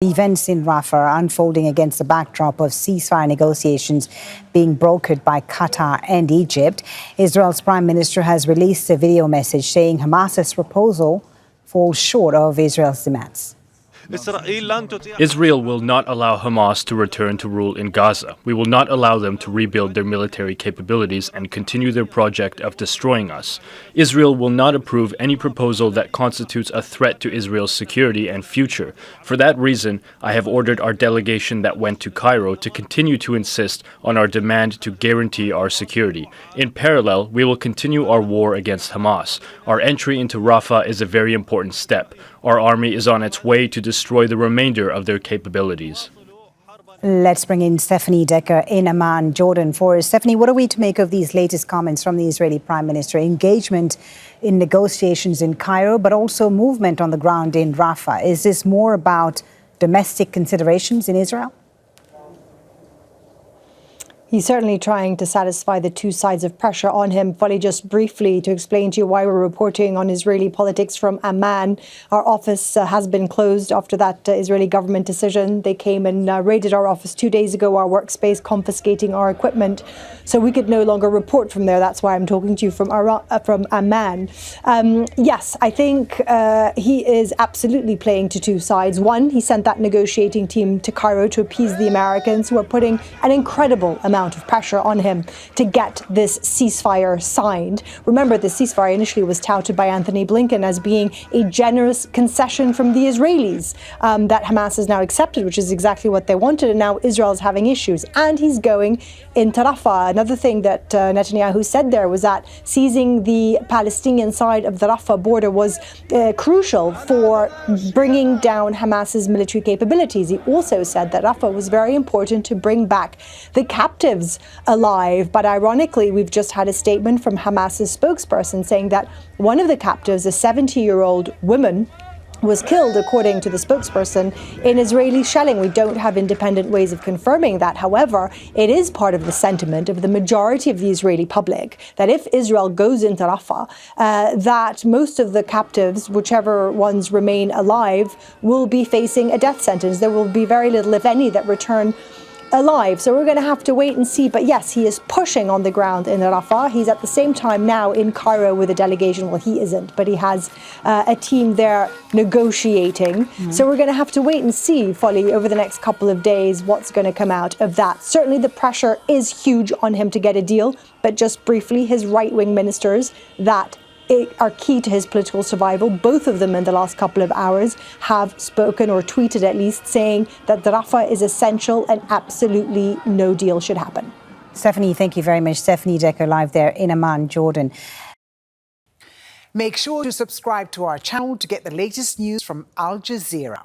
Events in Rafah are unfolding against the backdrop of ceasefire negotiations being brokered by Qatar and Egypt. Israel's Prime Minister has released a video message saying Hamas's proposal falls short of Israel's demands. Israel will not allow Hamas to return to rule in Gaza. We will not allow them to rebuild their military capabilities and continue their project of destroying us. Israel will not approve any proposal that constitutes a threat to Israel's security and future. For that reason, I have ordered our delegation that went to Cairo to continue to insist on our demand to guarantee our security. In parallel, we will continue our war against Hamas. Our entry into Rafah is a very important step. Our army is on its way to destroy the remainder of their capabilities. Let's bring in Stephanie Decker in Amman, Jordan for us. Stephanie, what are we to make of these latest comments from the Israeli Prime Minister? Engagement in negotiations in Cairo, but also movement on the ground in Rafah. Is this more about domestic considerations in Israel? He's certainly trying to satisfy the two sides of pressure on him. Fully, just briefly to explain to you why we're reporting on Israeli politics from Amman. Our office has been closed after that Israeli government decision. They came and raided our office 2 days ago, our workspace, confiscating our equipment. So we could no longer report from there. That's why I'm talking to you from Amman. Yes, I think he is absolutely playing to two sides. One, he sent that negotiating team to Cairo to appease the Americans, who are putting an incredible amount of pressure on him to get this ceasefire signed. Remember, the ceasefire initially was touted by Anthony Blinken as being a generous concession from the Israelis that Hamas has now accepted, which is exactly what they wanted. And now Israel is having issues. And he's going into Rafah. Another thing that Netanyahu said there was that seizing the Palestinian side of the Rafah border was crucial for bringing down Hamas's military capabilities. He also said that Rafah was very important to bring back the captives alive. But ironically, we've just had a statement from Hamas's spokesperson saying that one of the captives, a 70-year-old woman, was killed, according to the spokesperson, in Israeli shelling. We don't have independent ways of confirming that. However, it is part of the sentiment of the majority of the Israeli public that if Israel goes into Rafah, that most of the captives, whichever ones remain alive, will be facing a death sentence. There will be very little, if any, that return alive. So we're going to have to wait and see. But yes, he is pushing on the ground in Rafah. He's at the same time now in Cairo with a delegation. Well, he isn't, but he has a team there negotiating. So we're going to have to wait and see, Folly, over the next couple of days, what's going to come out of that. Certainly the pressure is huge on him to get a deal. But just briefly, his right-wing ministers that are key to his political survival. Both of them in the last couple of hours have spoken, or tweeted at least, saying that the Rafah is essential and absolutely no deal should happen. Stephanie, thank you very much. Stephanie Decker live there in Amman, Jordan. Make sure to subscribe to our channel to get the latest news from Al Jazeera.